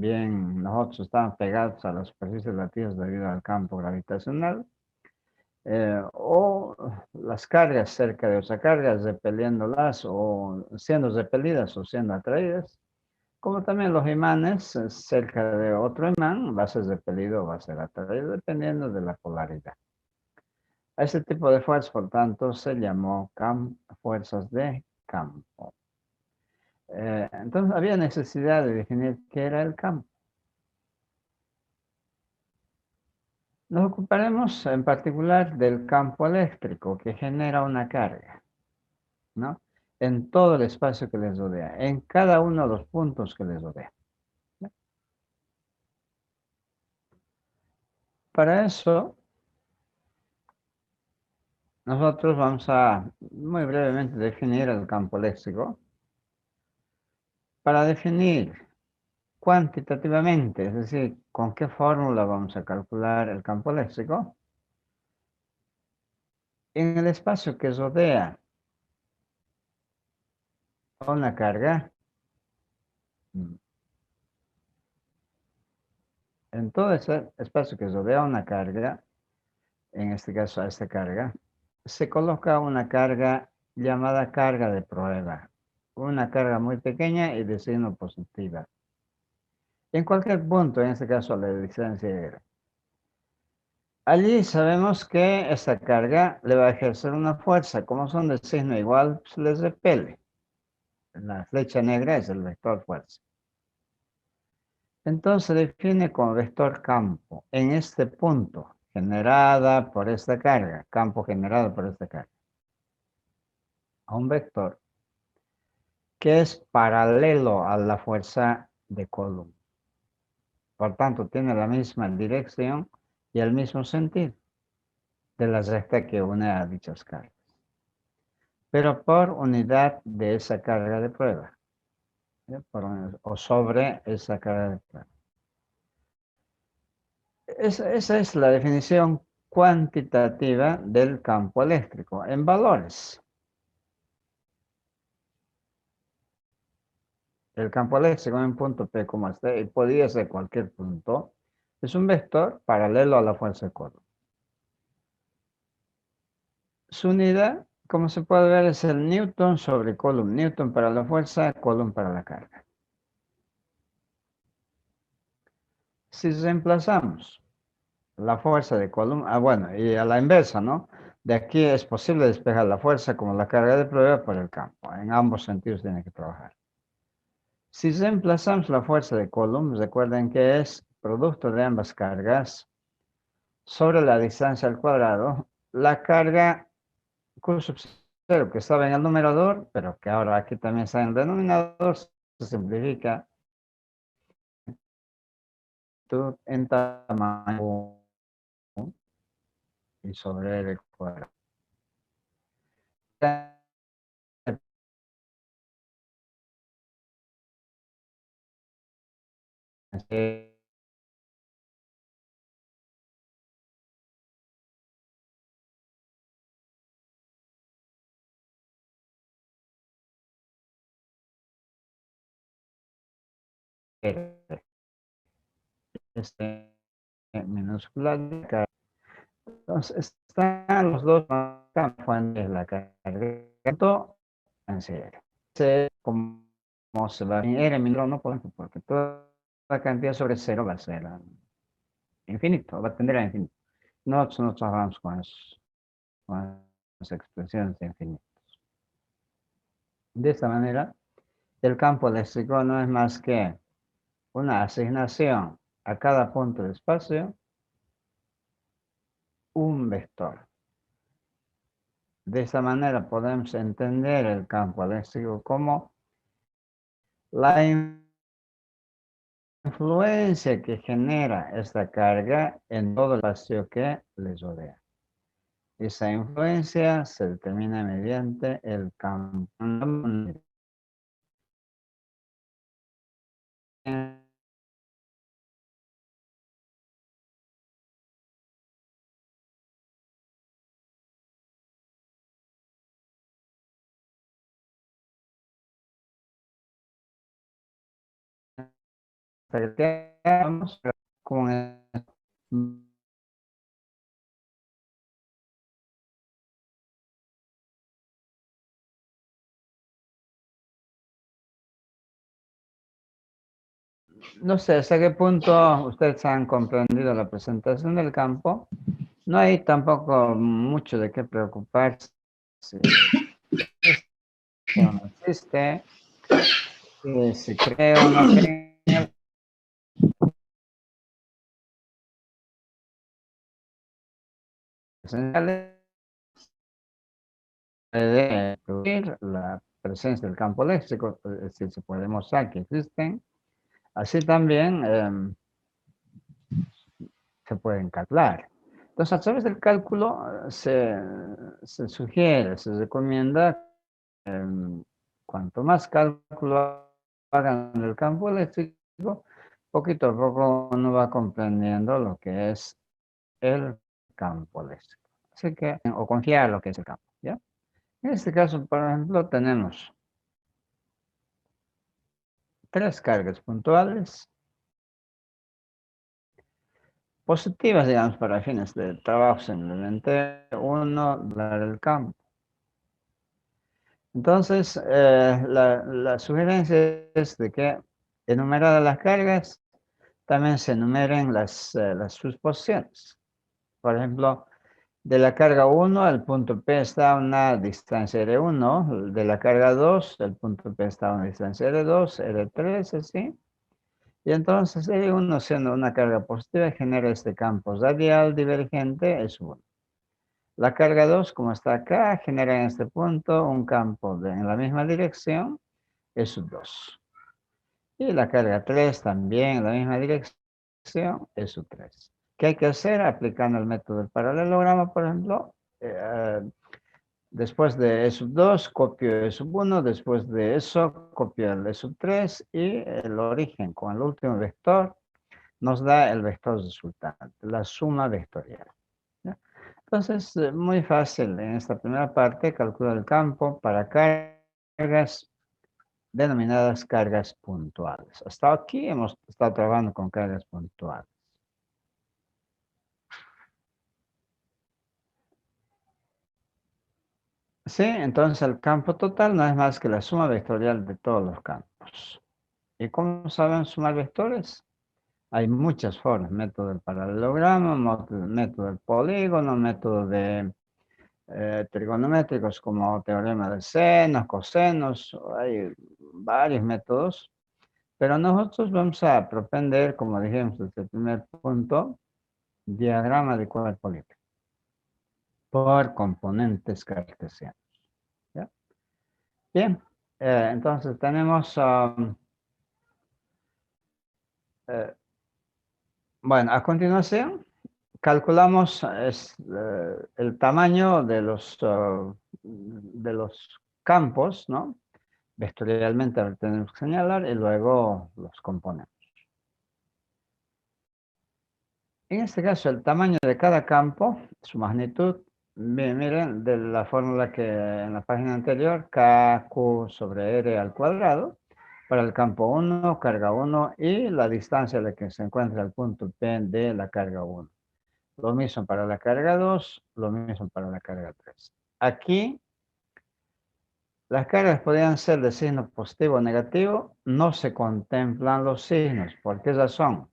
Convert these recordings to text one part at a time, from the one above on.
también nosotros estamos pegados a la superficie de la Tierra debido al campo gravitacional, o las cargas cerca de otras cargas, repeliéndolas o siendo repelidas o siendo atraídas, como también los imanes cerca de otro imán va a ser repelido o va a ser atraído dependiendo de la polaridad. A este tipo de fuerzas, por tanto, se llamó fuerzas de campo. Entonces había necesidad de definir qué era el campo. Nos ocuparemos en particular del campo eléctrico que genera una carga, ¿no? En todo el espacio que les rodea, en cada uno de los puntos que les rodea. Para eso, nosotros vamos a muy brevemente definir el campo eléctrico. Para definir cuantitativamente, es decir, con qué fórmula vamos a calcular el campo eléctrico, en el espacio que rodea a una carga, en todo ese espacio que rodea una carga, en este caso a esta carga, se coloca una carga llamada carga de prueba, una carga muy pequeña y de signo positiva. En cualquier punto, en este caso la distancia R. Allí sabemos que esta carga le va a ejercer una fuerza, como son de signo igual, se les repele. La flecha negra es el vector fuerza. Entonces se define como vector campo en este punto, generada por esta carga, campo generado por esta carga, a un vector que es paralelo a la fuerza de Coulomb. Por tanto, tiene la misma dirección y el mismo sentido de la recta que une a dichas cargas, pero por unidad de esa carga de prueba, o sobre esa carga de prueba. Esa es la definición cuantitativa del campo eléctrico en valores. El campo eléctrico en punto P como este, y podría ser cualquier punto, es un vector paralelo a la fuerza de Coulomb. Su unidad, como se puede ver, es el Newton sobre Coulomb. Newton para la fuerza, Coulomb para la carga. Si reemplazamos la fuerza de Coulomb, bueno, y a la inversa, ¿no? De aquí es posible despejar la fuerza como la carga de prueba por el campo. En ambos sentidos tiene que trabajar. Si reemplazamos la fuerza de Coulomb, recuerden que es producto de ambas cargas sobre la distancia al cuadrado, la carga Q sub 0 que estaba en el numerador, pero que ahora aquí también está en el denominador, se simplifica en tamaño y sobre el cuadrado. Este minúscula. Entonces están los dos campos de la carga en serio. Como se va a R menor no podemos, porque toda la cantidad sobre cero va a ser infinito, va a tender a infinito. Nosotros no trabajamos con las expresiones de infinito. De esta manera, el campo eléctrico no es más que una asignación a cada punto de espacio, un vector. De esta manera podemos entender el campo eléctrico como la influencia que genera esta carga en todo el espacio que les rodea. Esa influencia se determina mediante el campo. secretariamos con no sé hasta qué punto ustedes han comprendido la presentación del campo. No hay tampoco mucho de qué preocuparse. Si existe o no existe, si cree o no cree en el esencial de incluir la presencia del campo léxico, es decir, se puede mostrar que existen. Así también se pueden calcular. Entonces, a través del cálculo se sugiere, se recomienda, cuanto más cálculo hagan en el campo eléctrico, poquito a poco uno va comprendiendo lo que es el campo eléctrico. Así que, o confiar lo que es el campo, ¿ya? En este caso, por ejemplo, tenemos 3 cargas puntuales, positivas, digamos, para fines de trabajo simplemente. Uno, la del campo. Entonces, la sugerencia es de que, enumeradas las cargas, también se enumeren sus posiciones. Por ejemplo, de la carga 1 al punto P está a una distancia R1, de la carga 2, el punto P está a una distancia R2, R3, así. Y entonces R1, siendo una carga positiva, genera este campo radial divergente, es 1. La carga 2, como está acá, genera en este punto un campo en la misma dirección, es 2. Y la carga 3 también en la misma dirección, es 3. ¿Qué hay que hacer? Aplicando el método del paralelogramo, por ejemplo, después de E2, copio E1, después de eso, copio el E3 y el origen con el último vector nos da el vector resultante, la suma vectorial. ¿Ya? Entonces, muy fácil en esta primera parte, calcular el campo para cargas denominadas cargas puntuales. Hasta aquí hemos estado trabajando con cargas puntuales. Sí, entonces el campo total no es más que la suma vectorial de todos los campos. ¿Y cómo saben sumar vectores? Hay muchas formas, método del paralelogramo, método del polígono, método de trigonométricos como teorema de senos, cosenos, hay varios métodos, pero nosotros vamos a propender, como dijimos desde el primer punto, diagrama de cuerpo libre por componentes cartesianos. ¿Ya? Bien, entonces tenemos, eh, bueno, a continuación calculamos el tamaño de los campos, ¿no? Vectorialmente tenemos que señalar y luego los componentes. En este caso, el tamaño de cada campo, su magnitud, miren, de la fórmula que en la página anterior, KQ sobre R al cuadrado, para el campo 1, carga 1, y la distancia a la que se encuentra el punto P de la carga 1. Lo mismo para la carga 2, lo mismo para la carga 3. Aquí, las cargas podrían ser de signo positivo o negativo, no se contemplan los signos. ¿Por qué razón?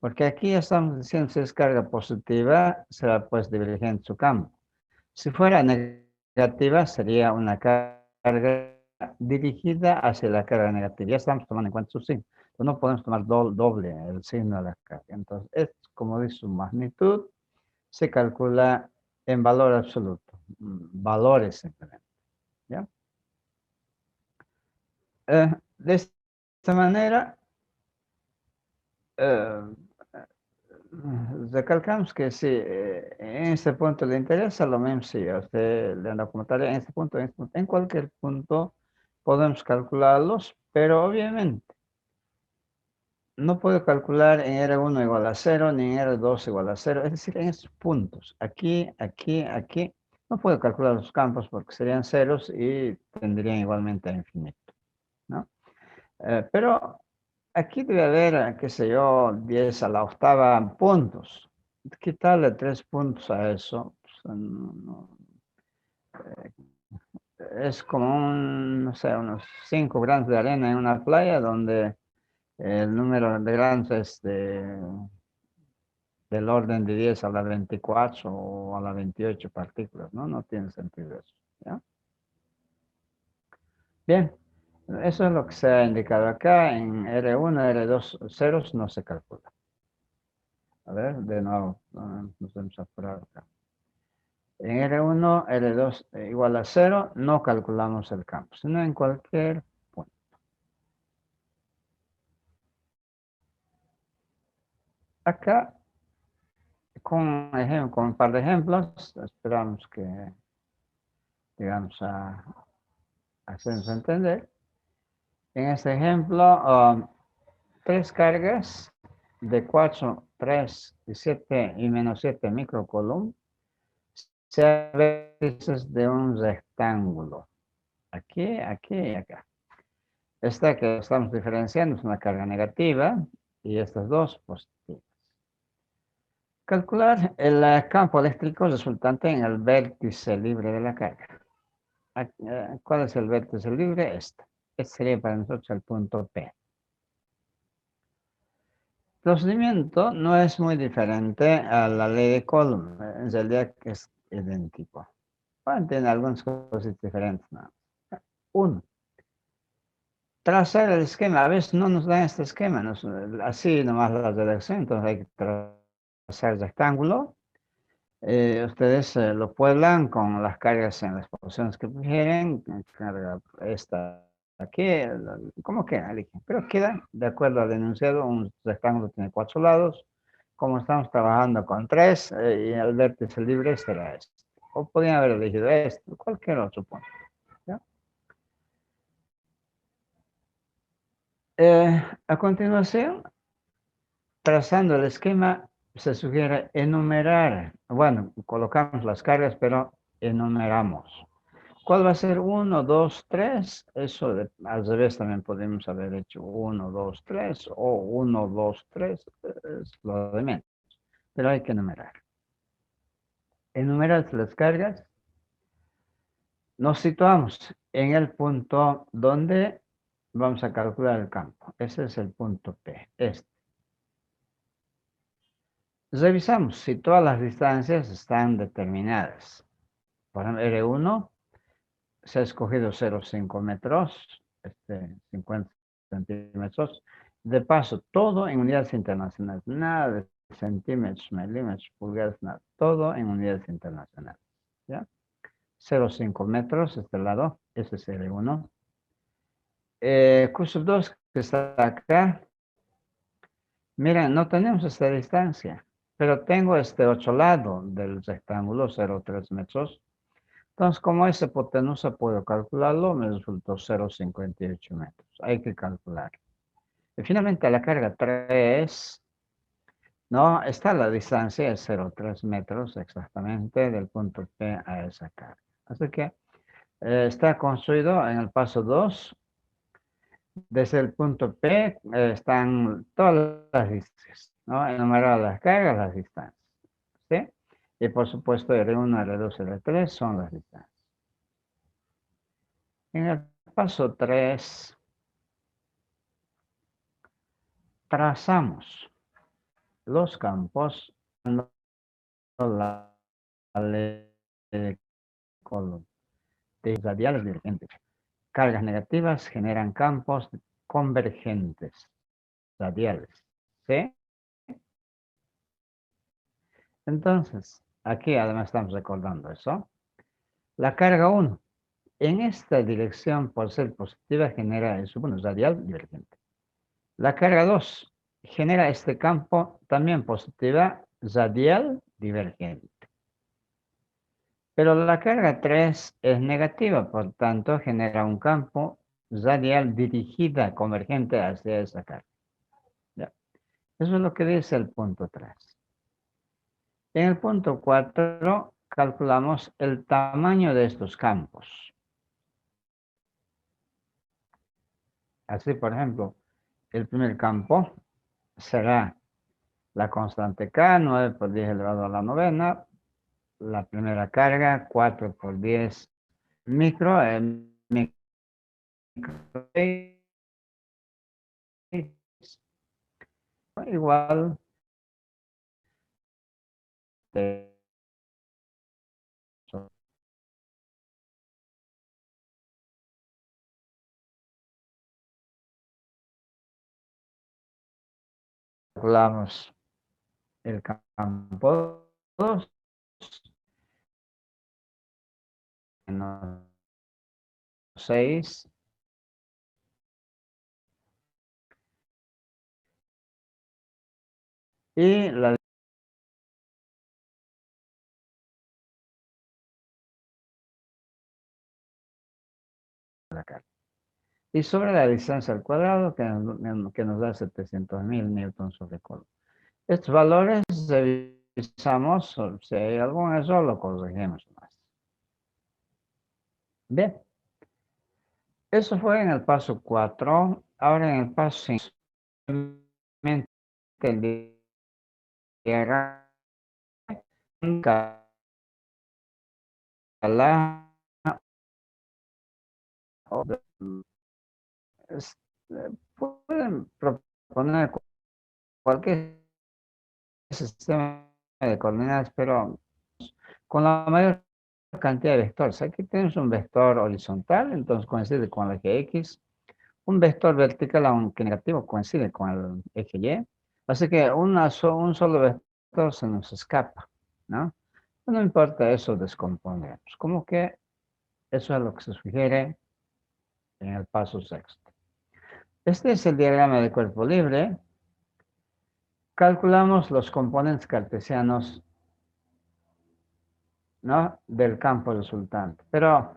Porque aquí estamos diciendo si es carga positiva, será pues divergente su campo. Si fuera negativa, sería una carga dirigida hacia la carga negativa. Ya estamos tomando en cuenta su signo. Entonces no podemos tomar doble el signo de la carga. Entonces, es como dice su magnitud, se calcula en valor absoluto. Valores simplemente. ¿Ya? De esta manera, eh, recalcamos que si en este punto le interesa, lo mismo si a usted le anda como tarea, en cualquier punto podemos calcularlos, pero obviamente no puedo calcular en R1 igual a 0, ni en R2 igual a 0, es decir, en estos puntos, aquí, aquí, aquí, no puedo calcular los campos porque serían ceros y tendrían igualmente a infinito, ¿no? Pero Aquí debe haber, qué sé yo, 10 a la octava puntos. Quitarle 3 puntos a eso, pues, es como no sé, unos 5 granos de arena en una playa donde el número de granos es del orden de 10 a la 24 o a la 28 partículas, ¿no? No tiene sentido eso, ¿ya? Bien, eso es lo que se ha indicado acá. En R1, R2, ceros no se calcula. A ver, de nuevo, nos vamos a apurar acá. En R1, R2 igual a 0, no calculamos el campo, sino en cualquier punto. Acá, con un par de ejemplos, esperamos que, digamos, a hacernos entender. En este ejemplo, 3 cargas de 4, 3 y 7 y menos 7 microcoulomb sean vértices de un rectángulo. Aquí, aquí y acá. Esta que estamos diferenciando es una carga negativa y estas dos positivas. Calcular el campo eléctrico resultante en el vértice libre de la carga. ¿Cuál es el vértice libre? Este sería para nosotros el punto P. El procedimiento no es muy diferente a la ley de Coulomb. En realidad es idéntico. Bueno, tiene algunas cosas diferentes. ¿No? Uno, trazar el esquema. A veces no nos dan este esquema. Así nomás la redacción. Entonces hay que trazar el rectángulo. Ustedes lo pueblan con las cargas en las posiciones que prefieren. Carga esta aquí, como queda, pero queda de acuerdo al enunciado. Un rectángulo tiene 4 lados. Como estamos trabajando con 3, y el vértice libre será este. O podrían haber elegido este, cualquier otro punto. ¿Ya? A continuación, trazando el esquema, se sugiere enumerar. Bueno, colocamos las cargas, pero enumeramos. ¿Cuál va a ser 1, 2, 3? Eso al revés también podemos haber hecho 1, 2, 3 o 1, 2, 3. Es lo de menos. Pero hay que enumerar. Enumerar las cargas. Nos situamos en el punto donde vamos a calcular el campo. Ese es el punto P. Revisamos si todas las distancias están determinadas. Por ejemplo, R1 se ha escogido 0,5 metros, 50 centímetros. De paso, todo en unidades internacionales. Nada de centímetros, milímetros, pulgadas, nada. Todo en unidades internacionales. ¿Ya? 0,5 metros, este lado, ese es R1. Curso 2, que está acá. Miren, no tenemos esta distancia, pero tengo este otro lado del rectángulo, 0,3 metros. Entonces, como esa hipotenusa puedo calcularlo, me resultó 0,58 metros. Hay que calcular. Y finalmente, la carga 3, no, está la distancia de 0,3 metros exactamente del punto P a esa carga. Así que está construido en el paso 2. Desde el punto P están todas las distancias, ¿no? Enumerar las cargas, las distancias. ¿Sí? Y por supuesto, R1, R2, R3 son las distancias. En el paso 3, trazamos los campos de la ley de Coulomb, de radiales divergentes. Cargas negativas generan campos convergentes, radiales. ¿Sí? Entonces, aquí además estamos recordando eso. La carga 1, en esta dirección, por ser positiva, genera el subunus radial divergente. La carga 2 genera este campo también positiva radial divergente. Pero la carga 3 es negativa, por tanto genera un campo radial dirigida convergente hacia esa carga. ¿Ya? Eso es lo que dice el punto 3. En el punto 4 calculamos el tamaño de estos campos. Así, por ejemplo, el primer campo será la constante K, 9 por 10 elevado a la novena. La primera carga, 4 por 10 micro, micro igual de calculamos el campo 2 menos 6 y la carga. Y sobre la distancia al cuadrado que nos da 700.000 newtons sobre Coulomb. Estos valores revisamos, si hay algún error lo corregimos más. Bien, eso fue en el paso 4. Ahora en el paso 5, el diagrama pueden proponer cualquier sistema de coordenadas, pero con la mayor cantidad de vectores. Aquí tenemos un vector horizontal, entonces coincide con el eje X. Un vector vertical, aunque negativo, coincide con el eje Y. Así que un solo vector se nos escapa, ¿no? No importa eso, descomponemos. Como que eso es lo que se sugiere en el paso sexto. Este es el diagrama de cuerpo libre. Calculamos los componentes cartesianos, ¿no?, del campo resultante. Pero,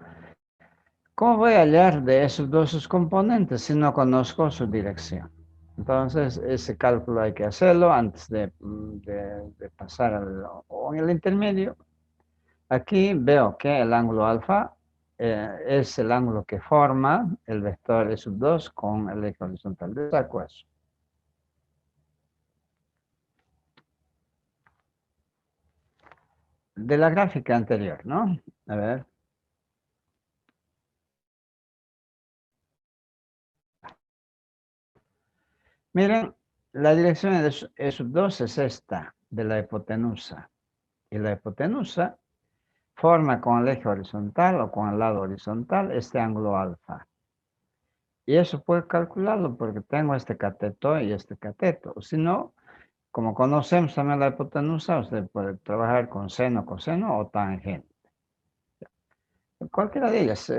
¿cómo voy a hallar de esos dos componentes si no conozco su dirección? Entonces, ese cálculo hay que hacerlo antes de pasar o en el intermedio. Aquí veo que el ángulo alfa es el ángulo que forma el vector E sub 2 con el eje horizontal. Saco eso. De la gráfica anterior, ¿no? A ver. Miren, la dirección de E sub 2 es esta, de la hipotenusa. Y la hipotenusa forma con el eje horizontal o con el lado horizontal este ángulo alfa. Y eso puedo calcularlo porque tengo este cateto y este cateto. Si no, como conocemos también la hipotenusa, usted puede trabajar con seno, coseno o tangente. Cualquiera de ellas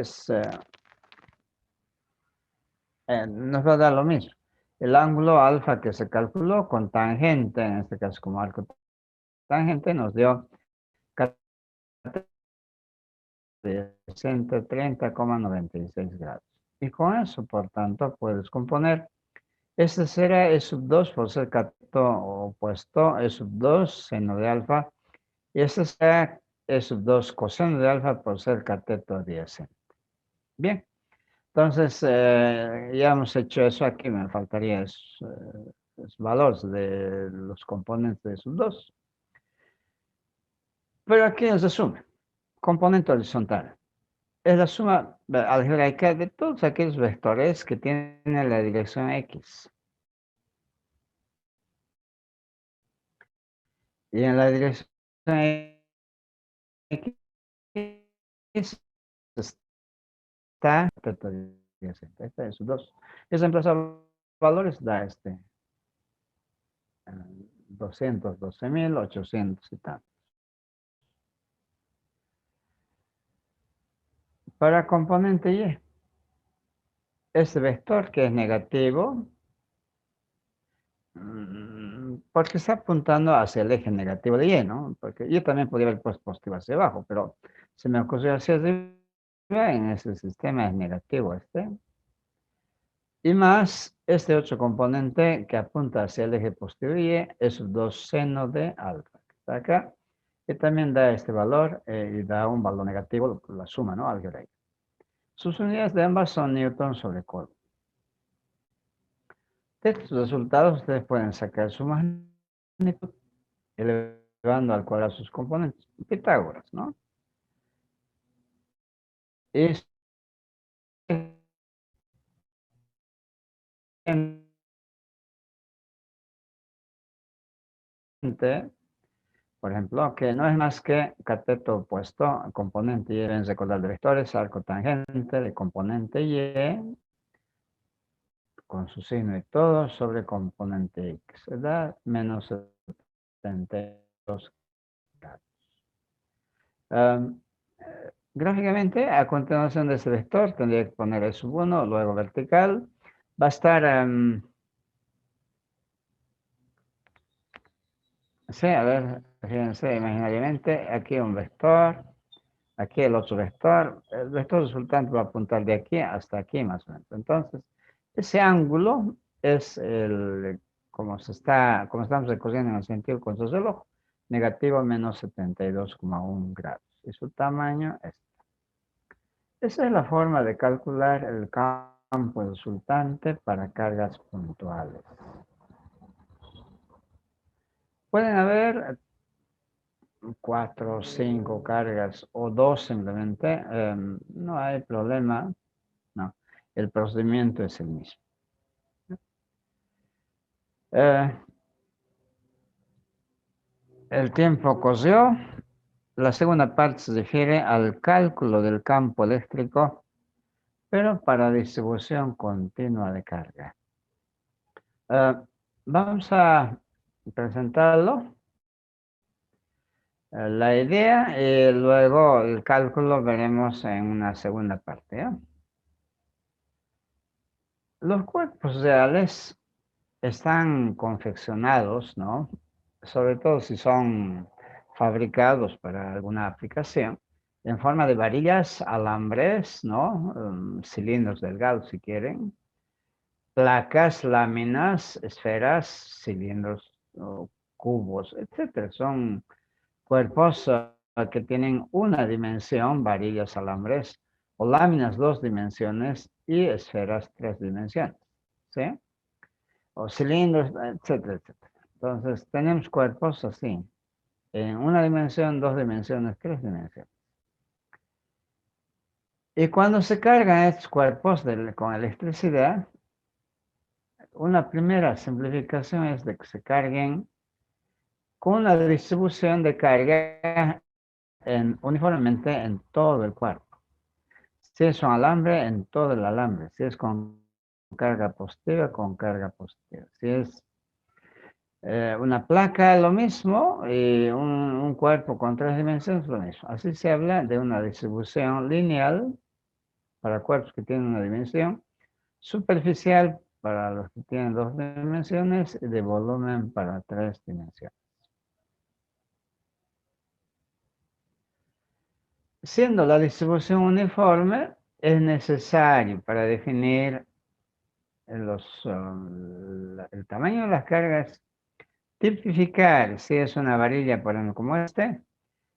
nos va a dar lo mismo. El ángulo alfa que se calculó con tangente, en este caso como arco tangente, nos dio 30,96 grados. Y con eso, por tanto, puedes componer. Este será E sub 2 por ser cateto opuesto, E sub 2 seno de alfa. Y este será E sub 2 coseno de alfa por ser cateto adyacente. Bien, entonces ya hemos hecho eso. Aquí me faltaría los valores de los componentes de E sub 2. Pero aquí es resumen. Componente horizontal. Es la suma algebraica de todos aquellos vectores que tienen la dirección X. Y en la dirección X está este es 2. Es reemplazar valores, da 212.800 y tal. Para componente Y, este vector que es negativo, porque está apuntando hacia el eje negativo de Y, ¿no? Porque yo también podría haber puesto positivo hacia abajo, pero se me ocurrió hacia arriba, en ese sistema es negativo y más este otro componente que apunta hacia el eje positivo Y, es 2 seno de alfa, que está acá, que también da este valor y da un valor negativo, la suma, ¿no?, algebraica. Sus unidades de ambas son newton sobre Coulomb. De estos resultados ustedes pueden sacar su magnitud elevando al cuadrado sus componentes. Pitágoras, ¿no? Es por ejemplo, que no es más que cateto opuesto, componente y deben recordar de vectores, arco tangente de componente y con su signo y todo sobre componente x, ¿verdad? Menos 72 grados. Gráficamente, a continuación de ese vector, tendría que poner el sub 1, luego vertical. Va a estar, sí, a ver, fíjense imaginariamente, aquí un vector, aquí el otro vector. El vector resultante va a apuntar de aquí hasta aquí más o menos. Entonces, ese ángulo es el, como estamos recorriendo en el sentido con su reloj, negativo menos 72,1 grados. Y su tamaño es. Esa es la forma de calcular el campo resultante para cargas puntuales. Pueden haber 4 o 5 cargas o 2 simplemente. No hay problema. No, el procedimiento es el mismo. Eh, el tiempo corrió. La segunda parte se refiere al cálculo del campo eléctrico, pero para distribución continua de carga. Vamos a presentarlo. La idea y luego el cálculo veremos en una segunda parte, ¿ya? Los cuerpos reales están confeccionados, ¿no? Sobre todo si son fabricados para alguna aplicación, en forma de varillas, alambres, ¿no? Cilindros delgados si quieren, placas, láminas, esferas, cilindros, cubos, etcétera. Son cuerpos que tienen una dimensión, varillas, alambres, o láminas, 2 dimensiones, y esferas, 3 dimensiones, ¿sí? O cilindros, etcétera, etcétera. Entonces, tenemos cuerpos así, en una dimensión, 2 dimensiones, 3 dimensiones. Y cuando se cargan estos cuerpos con electricidad, una primera simplificación es de que se carguen con una distribución de carga uniformemente en todo el cuerpo. Si es un alambre, en todo el alambre. Si es con carga positiva, con carga positiva. Si es una placa, lo mismo. Y un cuerpo con 3 dimensiones, lo mismo. Así se habla de una distribución lineal para cuerpos que tienen una dimensión, superficial para los que tienen 2 dimensiones y de volumen para 3 dimensiones. Siendo la distribución uniforme, es necesario para definir el tamaño de las cargas, tipificar, si es una varilla, por ejemplo, como este,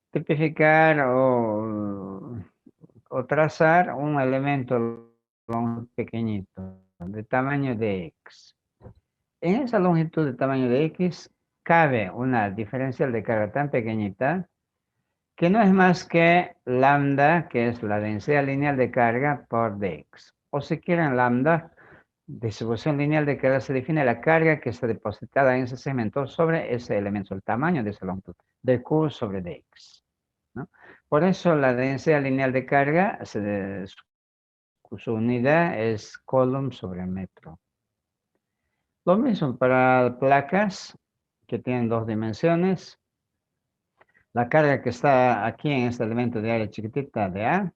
tipificar o trazar un elemento pequeñito de tamaño de X. En esa longitud de tamaño de X cabe una diferencial de carga tan pequeñita que no es más que lambda, que es la densidad lineal de carga por dx. O si quieren lambda, distribución lineal de carga, se define la carga que está depositada en ese segmento sobre ese elemento, el tamaño de esa longitud, de Q sobre dx, ¿no? Por eso la densidad lineal de carga, su unidad es coulomb sobre metro. Lo mismo para placas que tienen 2 dimensiones. La carga que está aquí en este elemento de área chiquitita de A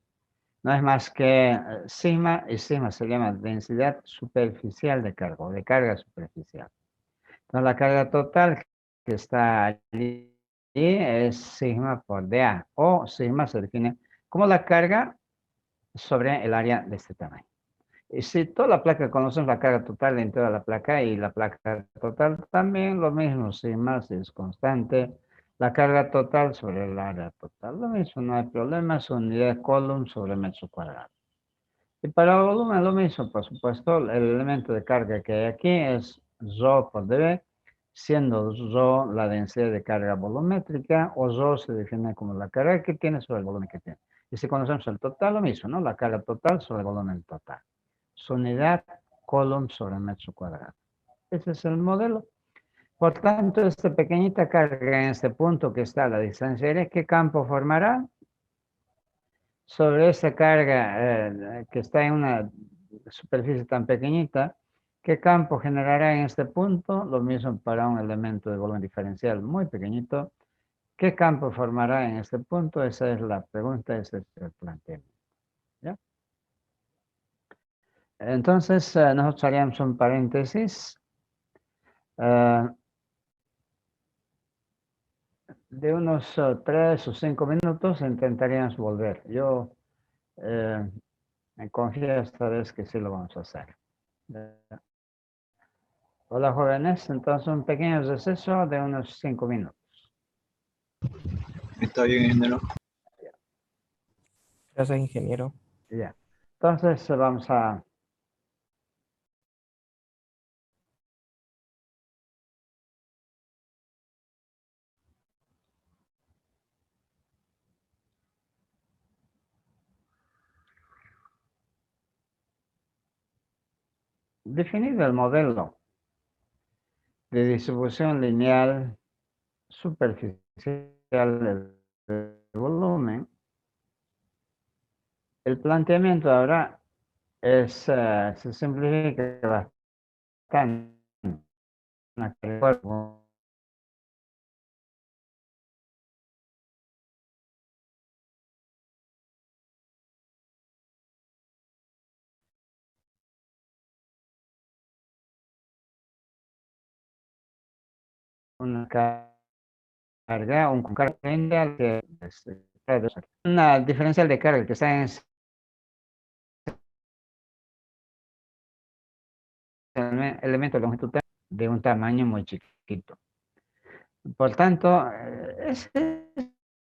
no es más que sigma, y sigma se llama densidad superficial de carga, o de carga superficial. Entonces la carga total que está allí es sigma por dA, o sigma se define como la carga sobre el área de este tamaño. Y si toda la placa conocemos la carga total en toda la placa, y la placa total también lo mismo, sigma si es constante, la carga total sobre el área total, lo mismo, no hay problema, su unidad Coulomb sobre metro cuadrado. Y para el volumen lo mismo, por supuesto, el elemento de carga que hay aquí es Rho por dB, siendo Rho la densidad de carga volumétrica, o Rho se define como la carga que tiene sobre el volumen que tiene. Y si conocemos el total, lo mismo, ¿no? La carga total sobre el volumen total. Su unidad, Coulomb sobre metro cuadrado. Ese es el modelo. Por tanto, esta pequeñita carga en este punto que está a la distancia aérea, ¿qué campo formará? Sobre esa carga que está en una superficie tan pequeñita, ¿qué campo generará en este punto? Lo mismo para un elemento de volumen diferencial muy pequeñito. ¿Qué campo formará en este punto? Esa es la pregunta, ese es el planteamiento. ¿Ya? Entonces, nosotros haríamos un paréntesis. De unos 3 o 5 minutos intentaríamos volver. Yo me confío esta vez que sí lo vamos a hacer. Hola jóvenes, entonces un pequeño receso de unos 5 minutos. Está bien, ingeniero. Gracias, ingeniero. Ya. Entonces vamos a... Definido el modelo de distribución lineal superficial del volumen, el planteamiento ahora es, se simplifica bastante. Una carga, un carga que una diferencial de carga que está en elemento de longitud de un tamaño muy chiquito. Por tanto, ese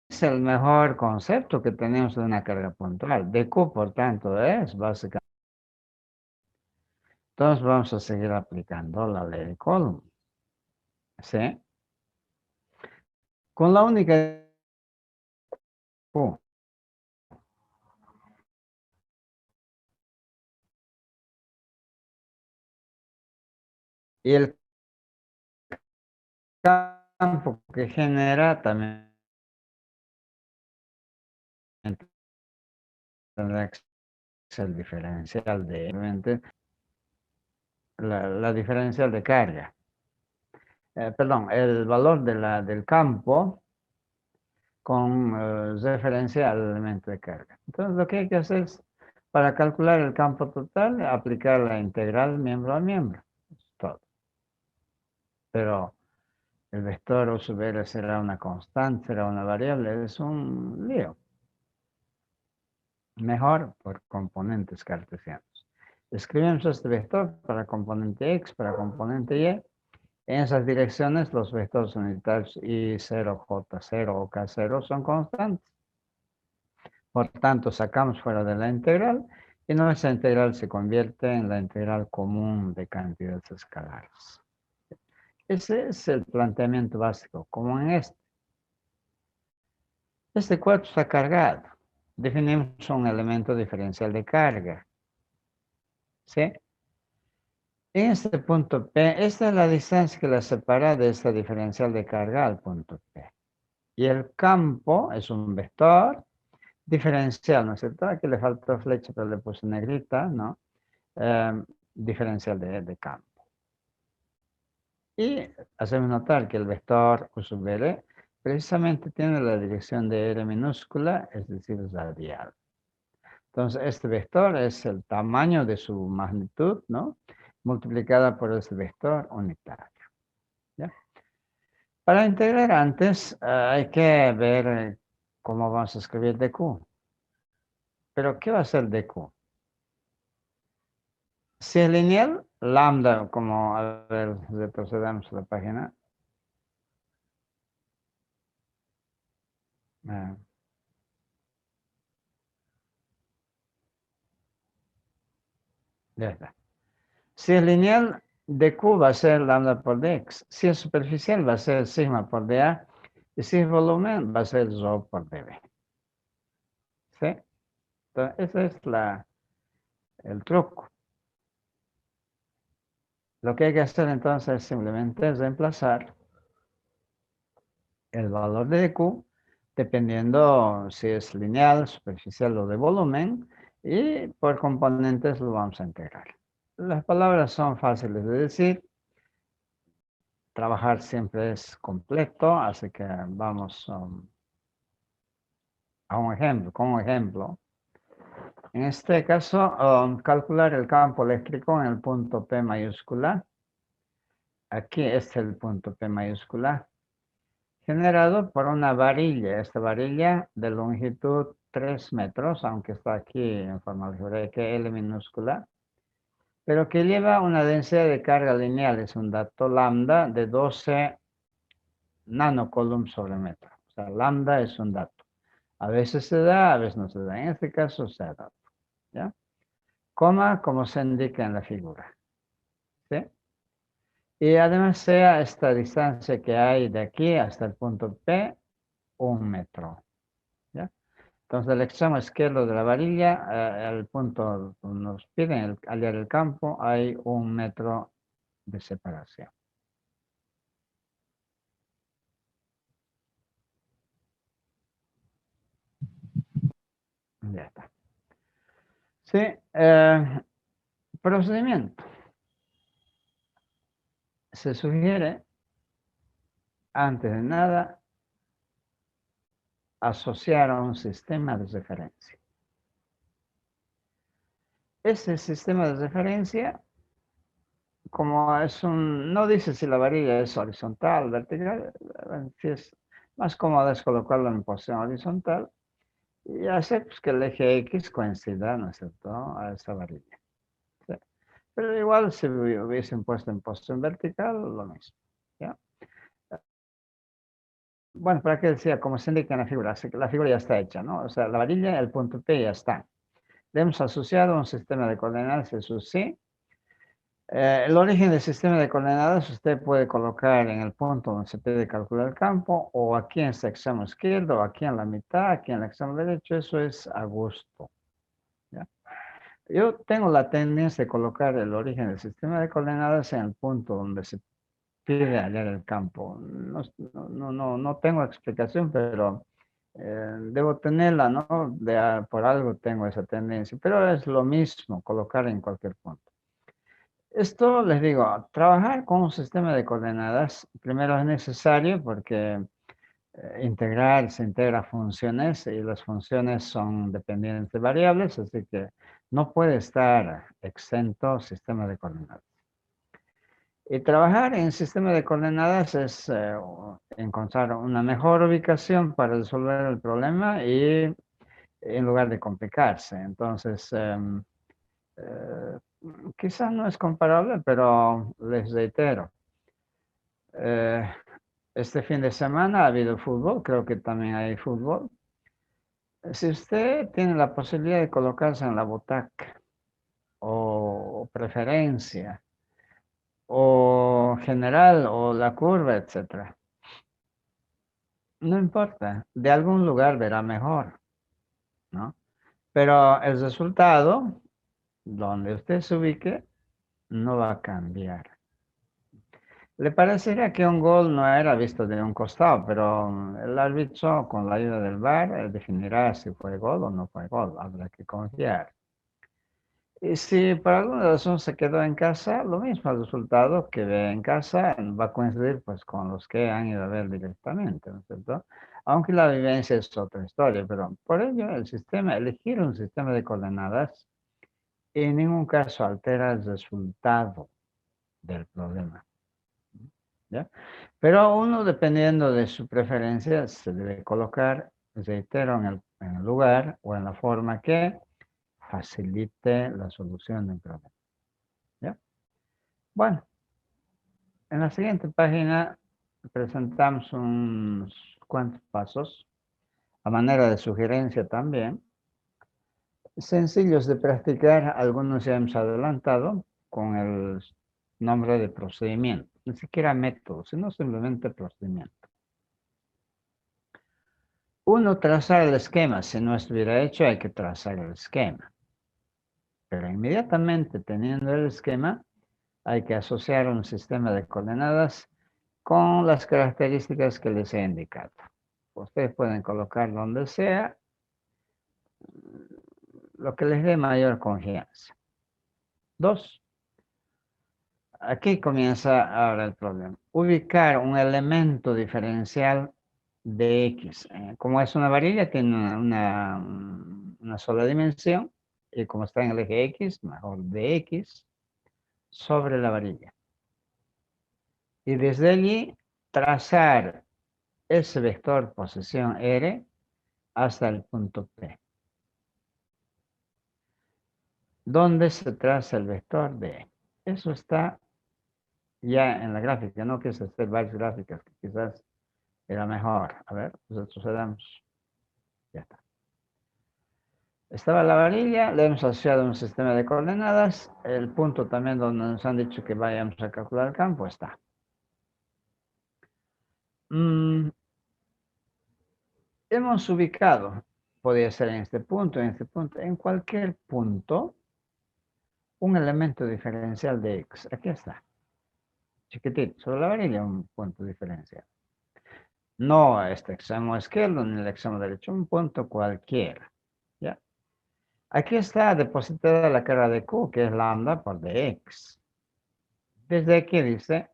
es el mejor concepto que tenemos de una carga puntual. dQ, por tanto, es básicamente. Entonces vamos a seguir aplicando la ley de Coulomb. ¿Sí? Con la única Q. Y el campo que genera también tendrá que ser el diferencial de la diferencial de carga. Perdón, el valor del campo con referencia al elemento de carga. Entonces, lo que hay que hacer es, para calcular el campo total, aplicar la integral miembro a miembro. Es todo. Pero el vector U sub R será una constante, será una variable, es un lío. Mejor por componentes cartesianos. Escribimos este vector para componente X, para componente Y. En esas direcciones los vectores unitarios I0, J0 o K0 son constantes. Por tanto, sacamos fuera de la integral y nuestra integral se convierte en la integral común de cantidades escalares. Ese es el planteamiento básico, como en este. Este cuadro está cargado. Definimos un elemento diferencial de carga. ¿Sí? En este punto P, esta es la distancia que la separa de esta diferencial de carga al punto P. Y el campo es un vector diferencial, ¿no es cierto? Aquí le faltó flecha, pero le puse negrita, ¿no? Diferencial de campo. Y hacemos notar que el vector U sub R precisamente tiene la dirección de R minúscula, es decir, radial. Entonces, este vector es el tamaño de su magnitud, ¿no? Multiplicada por este vector unitario. ¿Ya? Para integrar antes, hay que ver cómo vamos a escribir dq. Pero, ¿qué va a ser dq? Si es lineal, lambda, como, a ver, retrocedamos a la página. Ya está. Si es lineal, dq va a ser lambda por dx. Si es superficial, va a ser sigma por dA. Y si es volumen, va a ser rho por dV. ¿Sí? Entonces, ese es el truco. Lo que hay que hacer entonces es simplemente reemplazar el valor de dq dependiendo si es lineal, superficial o de volumen, y por componentes lo vamos a integrar. Las palabras son fáciles de decir, trabajar siempre es completo, así que vamos a un ejemplo, como ejemplo. En este caso, calcular el campo eléctrico en el punto P mayúscula. Aquí es el punto P mayúscula, generado por una varilla. Esta varilla de longitud 3 metros, aunque está aquí en forma algebraica L minúscula, pero que lleva una densidad de carga lineal, es un dato lambda de 12 nanocoulombs sobre metro. O sea, lambda es un dato. A veces se da, a veces no se da. En este caso se ha dado. ¿Ya? Coma, como se indica en la figura. ¿Sí? Y además sea esta distancia que hay de aquí hasta el punto P, 1 metro. ¿Ya? Entonces, el extremo izquierdo de la varilla, el punto donde nos piden hallar el campo, hay 1 metro de separación. Ya está. Sí, procedimiento. Se sugiere, antes de nada, asociar a un sistema de referencia. Ese sistema de referencia, como no dice si la varilla es horizontal, vertical, si es más cómodo es colocarlo en posición horizontal y hacer pues, que el eje X coincida, ¿no es cierto?, a esa varilla. ¿Sí? Pero igual si hubiesen puesto en posición vertical, lo mismo. ¿Ya? Bueno, ¿para qué decía? Como se indica en la figura, así que la figura ya está hecha, ¿no? O sea, la varilla, el punto P ya está. Le hemos asociado un sistema de coordenadas, eso sí. El origen del sistema de coordenadas usted puede colocar en el punto donde se pide calcular el campo, o aquí en el extremo izquierdo, o aquí en la mitad, aquí en el extremo derecho, eso es a gusto. ¿Ya? Yo tengo la tendencia de colocar el origen del sistema de coordenadas en el punto donde se pide hallar el campo. No tengo explicación, pero debo tenerla, ¿no? Por algo tengo esa tendencia, pero es lo mismo colocar en cualquier punto. Esto les digo, trabajar con un sistema de coordenadas, primero es necesario porque se integra funciones y las funciones son dependientes de variables, así que no puede estar exento sistema de coordenadas. Y trabajar en sistema de coordenadas es encontrar una mejor ubicación para resolver el problema y en lugar de complicarse. Entonces, eh, quizás no es comparable, pero les reitero, eh, este fin de semana ha habido fútbol, creo que también hay fútbol. Si usted tiene la posibilidad de colocarse en la butaca o preferencia o general o la curva, etcétera, no importa, de algún lugar verá mejor, ¿no? Pero el resultado, donde usted se ubique, no va a cambiar. Le parecería que un gol no era visto de un costado, pero el árbitro, con la ayuda del VAR, definirá si fue gol o no fue gol. Habrá que confiar. Y si por alguna razón se quedó en casa, lo mismo, el resultado que ve en casa va a coincidir pues, con los que han ido a ver directamente, ¿no es cierto? Aunque la vivencia es otra historia, pero por ello elegir un sistema de coordenadas en ningún caso altera el resultado del problema. ¿Ya? Pero uno, dependiendo de su preferencia, se debe colocar, reitero, en el lugar o en la forma que facilite la solución del problema. ¿Ya? Bueno, en la siguiente página presentamos unos cuantos pasos, a manera de sugerencia también, sencillos de practicar, algunos ya hemos adelantado con el nombre de procedimiento, ni siquiera método, sino simplemente procedimiento. Uno, trazar el esquema. Si no estuviera hecho, hay que trazar el esquema. Pero inmediatamente teniendo el esquema, hay que asociar un sistema de coordenadas con las características que les he indicado. Ustedes pueden colocar donde sea lo que les dé mayor confianza. 2. Aquí comienza ahora el problema. Ubicar un elemento diferencial de X. Como es una varilla, tiene una sola dimensión. Y como está en el eje X, mejor de X sobre la varilla. Y desde allí trazar ese vector posición R hasta el punto P. ¿Dónde se traza el vector D? Eso está ya en la gráfica. No quise hacer varias gráficas, que quizás era mejor. A ver, pues retrocedamos. Ya está. Estaba la varilla, le hemos asociado un sistema de coordenadas. El punto también donde nos han dicho que vayamos a calcular el campo está. Hemos ubicado, podría ser en este punto, en cualquier punto, un elemento diferencial de X. Aquí está. Chiquitito, sobre la varilla un punto diferencial. No este extremo izquierdo ni el extremo derecho, un punto cualquiera. ¿Ya? Aquí está depositada la carga de Q, que es lambda por dx. Desde aquí dice,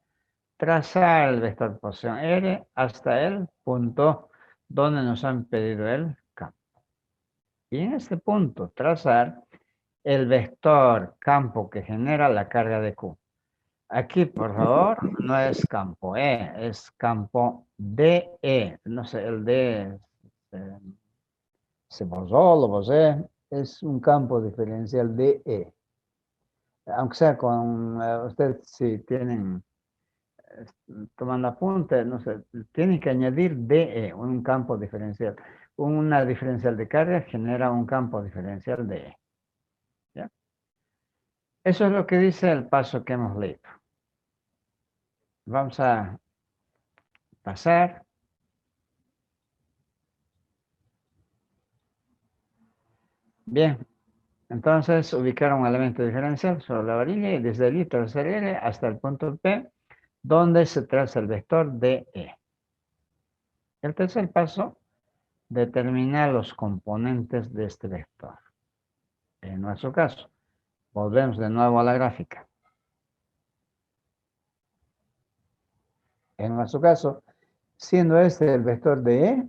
trazar el vector posición R hasta el punto donde nos han pedido el campo. Y en este punto, trazar el vector campo que genera la carga de Q. Aquí, por favor, no es campo E, es campo DE. No sé, el D se borró, lo borré. Es un campo diferencial DE. Aunque sea con ustedes, si tienen, tomando apunte, no sé, tienen que añadir DE, un campo diferencial. Una diferencial de carga genera un campo diferencial DE. ¿Ya? Eso es lo que dice el paso que hemos leído. Vamos a pasar. Bien, entonces ubicar un elemento diferencial sobre la varilla y desde allí trazar L hasta el punto P, donde se traza el vector DE. El tercer paso, determinar los componentes de este vector. En nuestro caso, volvemos de nuevo a la gráfica. En nuestro caso, siendo este el vector DE,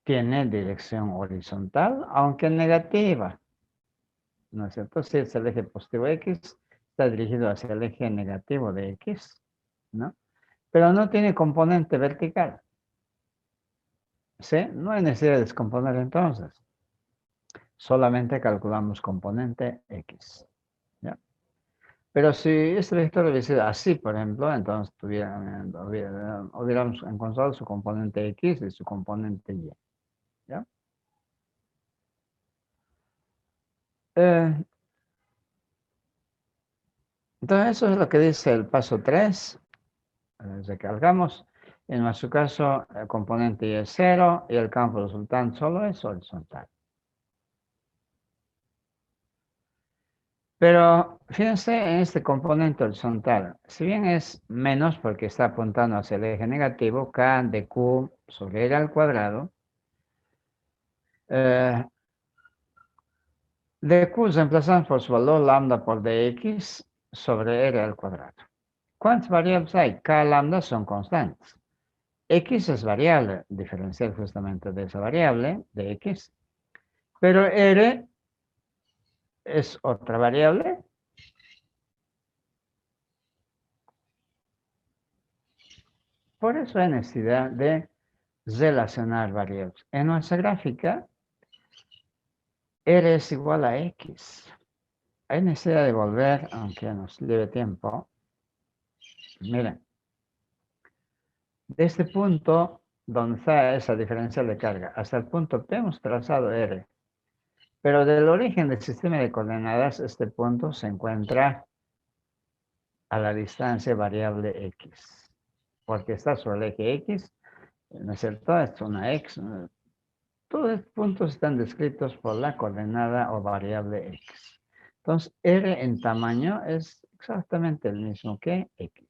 tiene dirección horizontal, aunque negativa. ¿No es cierto? Si es el eje positivo X, está dirigido hacia el eje negativo de X, ¿no? Pero no tiene componente vertical. ¿Sí? No hay necesidad de descomponer entonces. Solamente calculamos componente X. ¿Ya? Pero si este vector hubiera sido así, por ejemplo, entonces hubiéramos encontrado su componente X y su componente Y. ¿Ya? Entonces eso es lo que dice el paso 3. Recargamos. En nuestro caso, el componente Y es 0 y el campo resultante solo es horizontal. Pero fíjense en este componente horizontal. Si bien es menos porque está apuntando hacia el eje negativo, K de Q sobre R al cuadrado, de Q reemplazamos por su valor lambda por dx sobre R al cuadrado. ¿Cuántas variables hay? K lambda son constantes. X es variable, diferencial justamente de esa variable, de X. Pero R es otra variable. Por eso hay necesidad de relacionar variables. En nuestra gráfica, R es igual a X. Hay necesidad de volver, aunque nos lleve tiempo. Miren, de este punto donde está esa diferencial de carga hasta el punto P hemos trazado R. Pero del origen del sistema de coordenadas, este punto se encuentra a la distancia variable x, porque está sobre el eje x, ¿no es cierto? Es una x. Todos estos puntos están descritos por la coordenada o variable x. Entonces, r en tamaño es exactamente el mismo que x.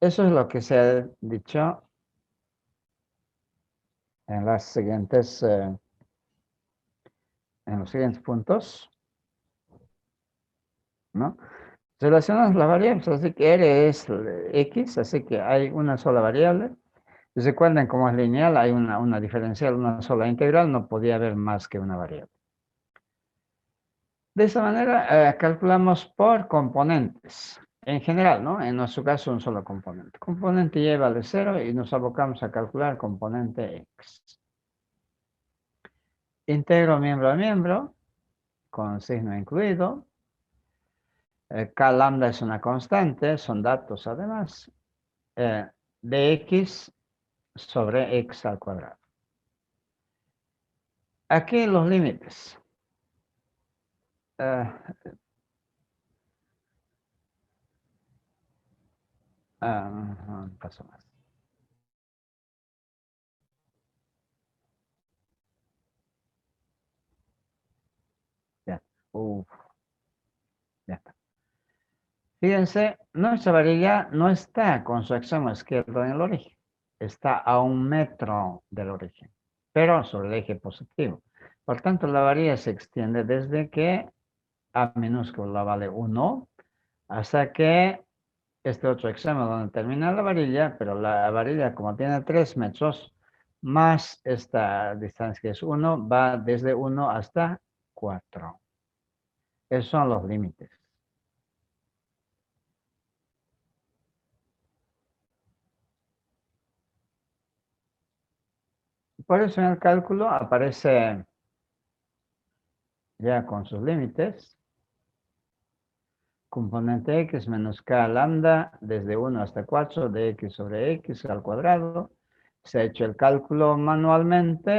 Eso es lo que se ha dicho en los siguientes puntos, ¿no? Relacionamos las variables, así que r es x, así que hay una sola variable. Y recuerden, como es lineal, hay una diferencial, una sola integral, no podía haber más que una variable. De esa manera, calculamos por componentes. En general, ¿no? En nuestro caso, un solo componente. Componente y vale 0 y nos abocamos a calcular componente x. Integro miembro a miembro, con signo incluido. K lambda es una constante, son datos además, de x sobre x al cuadrado. Aquí los límites. Un paso más. Ya. Ya está. Fíjense, nuestra varilla no está con su extremo izquierdo en el origen. Está a 1 metro del origen, pero sobre el eje positivo. Por tanto, la varilla se extiende desde que a minúscula vale 1 hasta que este otro extremo donde termina la varilla, pero la varilla como tiene 3 metros, más esta distancia que es 1, va desde 1 hasta 4. Esos son los límites. Por eso en el cálculo aparece ya con sus límites. Componente x menos k lambda desde 1 hasta 4 de x sobre x al cuadrado. Se ha hecho el cálculo manualmente.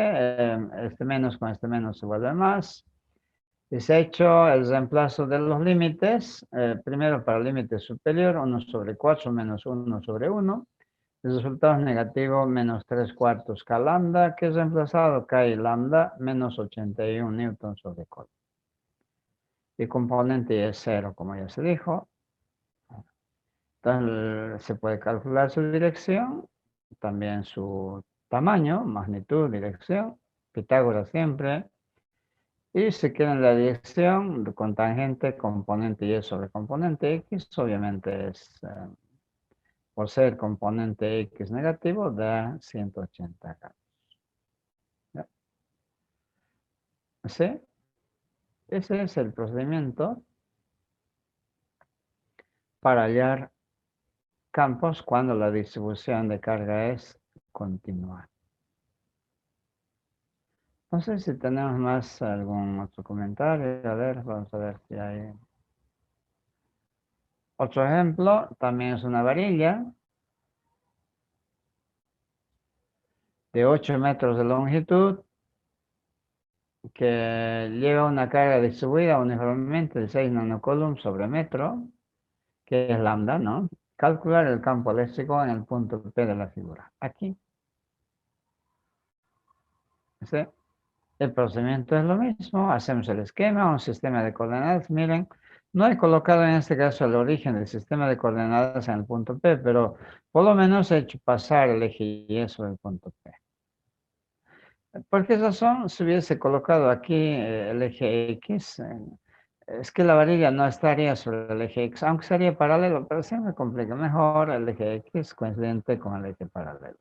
Este menos con este menos se vuelve más. Y se ha hecho el reemplazo de los límites. Primero para el límite superior, 1 sobre 4 menos 1 sobre 1. El resultado es negativo, menos 3 cuartos k lambda, que es reemplazado k y lambda, menos 81 newton sobre Coulomb. Y componente es 0, como ya se dijo. Entonces se puede calcular su dirección, también su tamaño, magnitud, dirección, Pitágoras siempre. Y se queda en la dirección con tangente, componente y sobre componente x, obviamente es, por ser componente x negativo, da 180 grados. ¿Ya? ¿Sí? Ese es el procedimiento para hallar campos cuando la distribución de carga es continua. No sé si tenemos más algún otro comentario. A ver, vamos a ver si hay. Otro ejemplo, también es una varilla de 8 metros de longitud que lleva una carga distribuida uniformemente de 6 nanocoulombs sobre metro, que es lambda, ¿no? Calcular el campo eléctrico en el punto P de la figura. Aquí. ¿Sí? El procedimiento es lo mismo. Hacemos el esquema, un sistema de coordenadas. Miren, no he colocado en este caso el origen del sistema de coordenadas en el punto P, pero por lo menos he hecho pasar el eje Y sobre el punto P. ¿Por qué razón se hubiese colocado aquí el eje X? Es que la varilla no estaría sobre el eje X, aunque sería paralelo, pero se me complica mejor el eje X coincidente con el eje paralelo.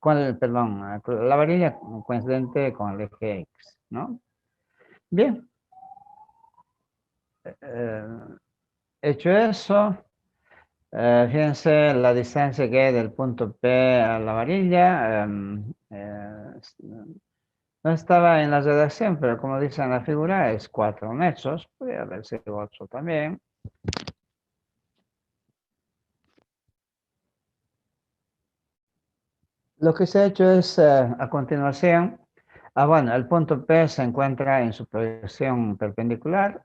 Perdón, la varilla coincidente con el eje X, ¿no? Bien. Hecho eso, fíjense la distancia que hay del punto P a la varilla. No estaba en la redacción, pero como dice en la figura, es 4 metros. Podría haber sido 8 también. Lo que se ha hecho es, a continuación, Bueno, el punto P se encuentra en su proyección perpendicular.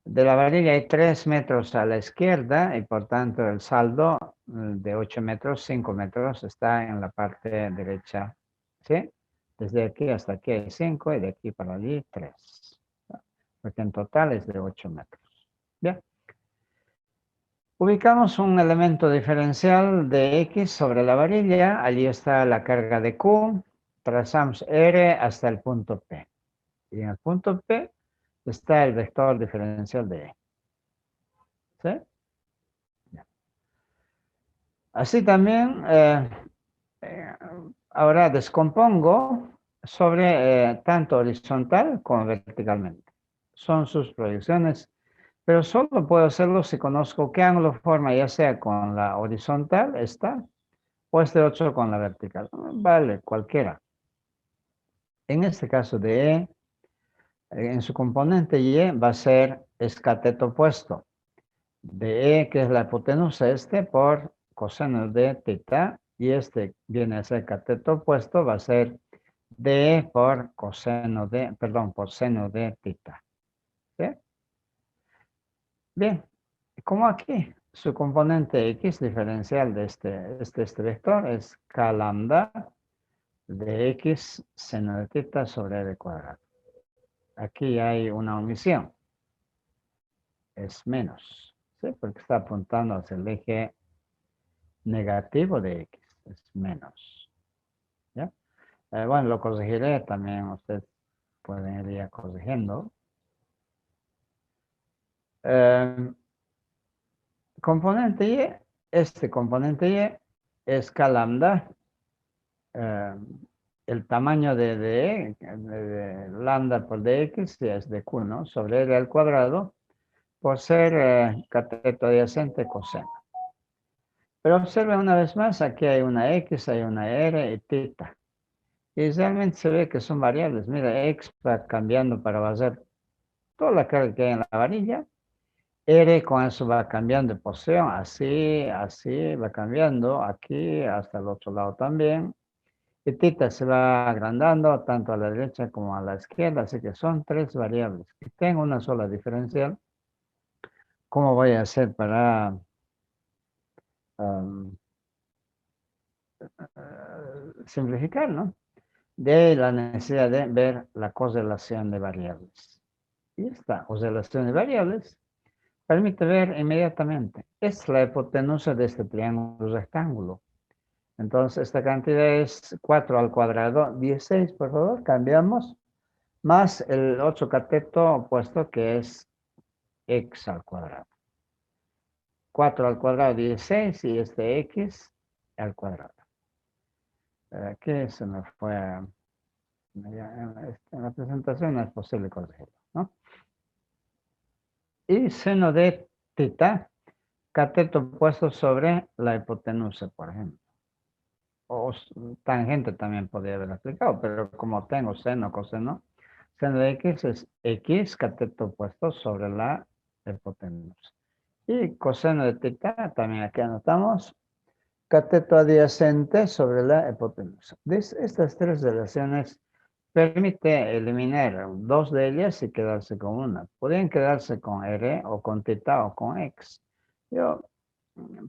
De la varilla hay 3 metros a la izquierda y por tanto el saldo de 8 metros, 5 metros está en la parte derecha. ¿Sí? Desde aquí hasta aquí hay 5 y de aquí para allí 3. Porque en total es de 8 metros. Bien. Ubicamos un elemento diferencial de X sobre la varilla. Allí está la carga de Q. Trazamos R hasta el punto P. Y en el punto P está el vector diferencial de E. ¿Sí? Así también, eh, ahora descompongo sobre tanto horizontal como verticalmente. Son sus proyecciones, pero solo puedo hacerlo si conozco qué ángulo forma, ya sea con la horizontal, esta, o este otro con la vertical. Vale, cualquiera. En este caso de E, en su componente Y va a ser escateto opuesto de E, que es la hipotenusa por coseno de teta, y este viene a ser cateto opuesto, va a ser de por coseno de, perdón, por seno de teta. ¿Sí? Bien, como aquí su componente X diferencial de este vector es k lambda de X seno de teta sobre R cuadrado. Aquí hay una omisión, es menos, ¿sí? Porque está apuntando hacia el eje negativo de X, es menos. ¿Ya? Bueno, lo corregiré también, ustedes pueden ir corrigiendo. Componente Y, este componente Y es k lambda, el tamaño de lambda por dx es de q, ¿no? Sobre r al cuadrado, por ser cateto adyacente coseno. Pero observen una vez más, aquí hay una x, hay una r y teta. Y realmente se ve que son variables. Mira, x va cambiando para hacer toda la carga que hay en la varilla. R con eso va cambiando de posición, así, así, va cambiando aquí hasta el otro lado también. Y tita se va agrandando tanto a la derecha como a la izquierda, así que son 3 variables. Y tengo una sola diferencial. ¿Cómo voy a hacer para simplificar, no? De la necesidad de ver la correlación de variables. Y esta correlación de variables permite ver inmediatamente. Es la hipotenusa de este triángulo rectángulo. Entonces, esta cantidad es 4 al cuadrado, 16, por favor, cambiamos, más el otro cateto opuesto que es x al cuadrado. 4 al cuadrado, 16, y este x al cuadrado. Aquí se me fue, en la presentación no es posible corregirlo, ¿no? Y seno de teta, cateto puesto sobre la hipotenusa, por ejemplo. O tangente también podría haber aplicado, pero como tengo seno, coseno, seno de x es x, cateto puesto sobre la hipotenusa. Y coseno de teta, también aquí anotamos, cateto adyacente sobre la hipotenusa. Estas 3 relaciones permite eliminar 2 de ellas y quedarse con una. Podrían quedarse con R o con teta o con X. Yo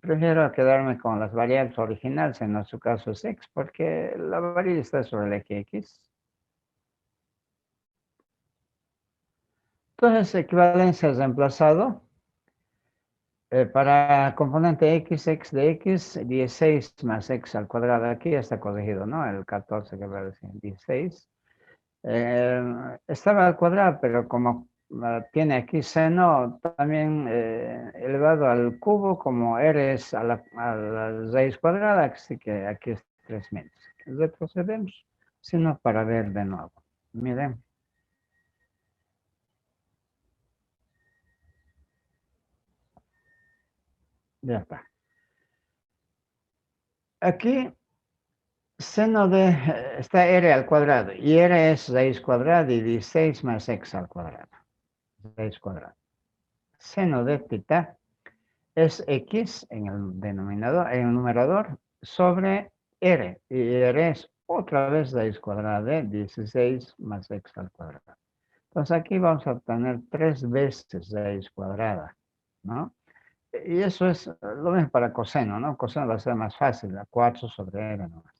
prefiero quedarme con las variables originales, en nuestro caso es X, porque la variable está sobre el eje X. Entonces, equivalencia reemplazado. Para componente x, x de x, 16 más x al cuadrado. Aquí ya está corregido, ¿no? El 14 que va a decir 16. Estaba al cuadrado, pero como tiene aquí seno, también elevado al cubo, como r es a la raíz cuadrada, así que aquí es 3 menos. Retrocedemos, sino para ver de nuevo. Miren. Ya está. Aquí seno de, está r al cuadrado, y r es raíz cuadrada y 16 más x al cuadrado. Raíz cuadrada. Seno de teta es x en el denominador, en el numerador, sobre r, y r es otra vez raíz cuadrada de 16 más x al cuadrado. Entonces aquí vamos a tener 3 veces raíz cuadrada, ¿no? Y eso es lo mismo para coseno, ¿no? Coseno va a ser más fácil, la 4 sobre r nomás.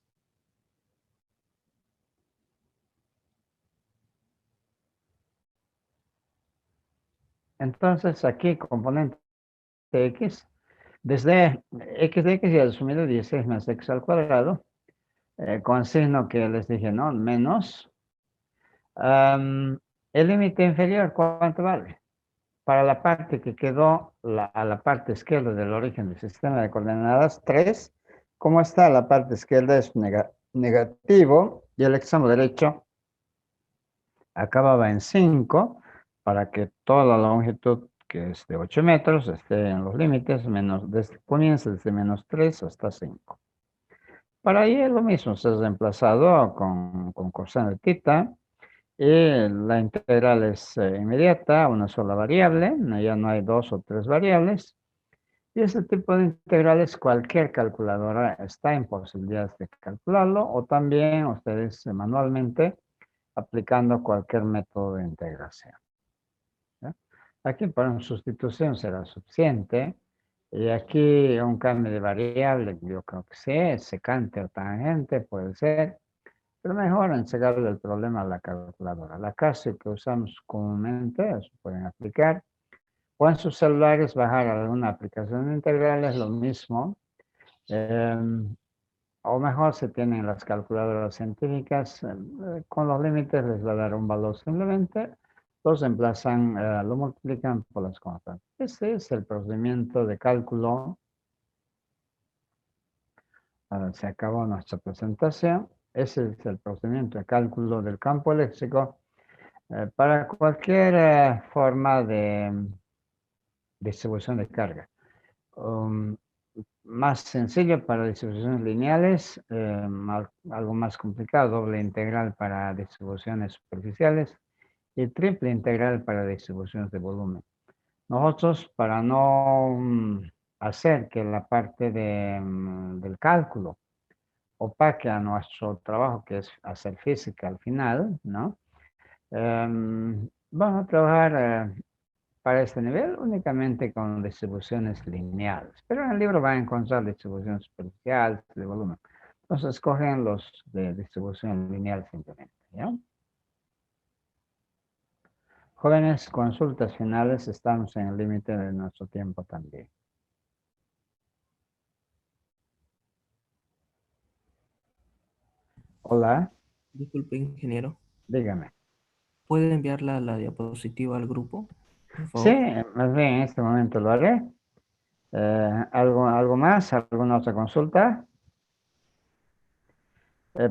Entonces aquí componente de x, desde x de x y asumido 16 más x al cuadrado, con signo que les dije, ¿no? Menos. El límite inferior, ¿cuánto vale? Para la parte que quedó a la parte izquierda del origen del sistema de coordenadas 3, ¿cómo está? La parte izquierda es negativo y el extremo derecho acababa en 5 para que toda la longitud, que es de 8 metros, esté en los límites, comienza desde menos 3 hasta 5. Para ahí es lo mismo, se ha reemplazado con coseno de tita. Y la integral es inmediata, una sola variable, ya no hay 2 o 3 variables. Y ese tipo de integrales cualquier calculadora está en posibilidades de calcularlo o también ustedes manualmente aplicando cualquier método de integración. ¿Ya? Aquí para una sustitución será suficiente. Y aquí un cambio de variable, yo creo que sí, secante o tangente puede ser. Pero mejor enseñarle el problema a la calculadora. La clase que usamos comúnmente, se pueden aplicar. O en sus celulares bajar alguna aplicación integral, es lo mismo. O mejor si tienen las calculadoras científicas, con los límites les va a dar un valor simplemente. Los reemplazan, lo multiplican por las constantes. Este es el procedimiento de cálculo. Se acabó nuestra presentación. Ese es el procedimiento de cálculo del campo eléctrico para cualquier forma de distribución de carga. Más sencillo para distribuciones lineales, algo más complicado, doble integral para distribuciones superficiales y triple integral para distribuciones de volumen. Nosotros, para no hacer que la parte del cálculo opaque a nuestro trabajo, que es hacer física al final, ¿no? Vamos a trabajar para este nivel únicamente con distribuciones lineales, pero en el libro va a encontrar distribuciones superficiales de volumen. Entonces escogen los de distribución lineal simplemente, ¿ya? Jóvenes, consultas finales, estamos en el límite de nuestro tiempo también. Hola, Disculpe, ingeniero. dígame. ¿Puede enviar la diapositiva al grupo, por Sí, favor? más bien en este momento lo haré. ¿Algo más? ¿Alguna otra consulta?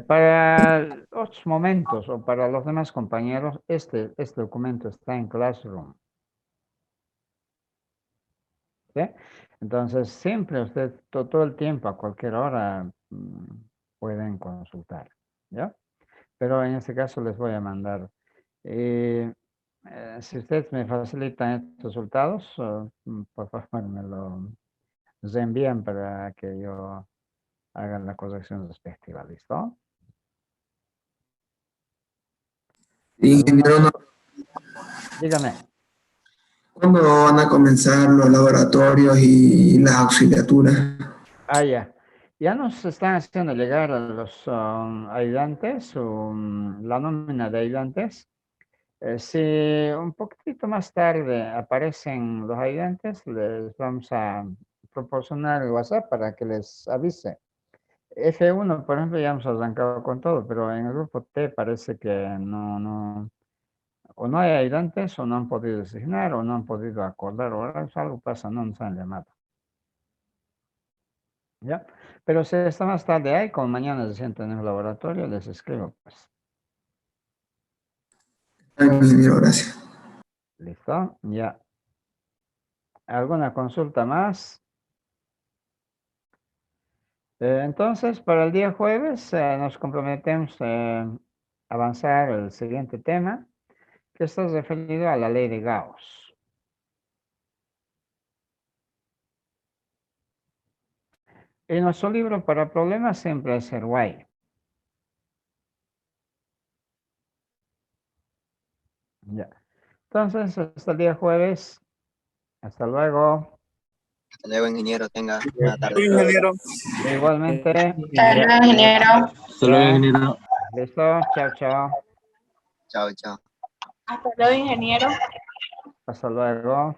Para otros momentos o para los demás compañeros, este documento está en Classroom. ¿Sí? Entonces, siempre usted, todo el tiempo, a cualquier hora, pueden consultar. ¿Ya? Pero en este caso les voy a mandar. eh, si ustedes me facilitan estos resultados, por favor me los envían para que yo haga la corrección respectiva. ¿Listo? ¿Alguna Ingeniero, otra? Dígame. ¿cuándo van a comenzar los laboratorios y las auxiliaturas? Ah, ya. Ya nos están haciendo llegar a los ayudantes, la nómina de ayudantes. Si un poquitito más tarde aparecen los ayudantes, les vamos a proporcionar el WhatsApp para que les avise. F1, por ejemplo, ya hemos arrancado con todo, pero en el grupo T parece que o no hay ayudantes, o no han podido designar, o no han podido acordar horarios, algo pasa, no nos han llamado. ¿Ya? Pero si está más tarde hay, como mañana se sientan en el laboratorio, les escribo, pues. Ay, ingeniero, gracias. ¿Listo? Ya. ¿Alguna consulta más? Entonces, para el día jueves nos comprometemos a avanzar el siguiente tema, que está referido a la ley de Gauss. En nuestro libro para problemas siempre es ser Y. Ya. Entonces, hasta el día jueves. Hasta luego. Hasta luego, ingeniero. Tenga buena tarde. Ingeniero. Igualmente. Hasta luego, ingeniero. Hasta luego, ingeniero. Listo. Chao, chao. Chao, chao. Hasta luego, ingeniero. Hasta luego.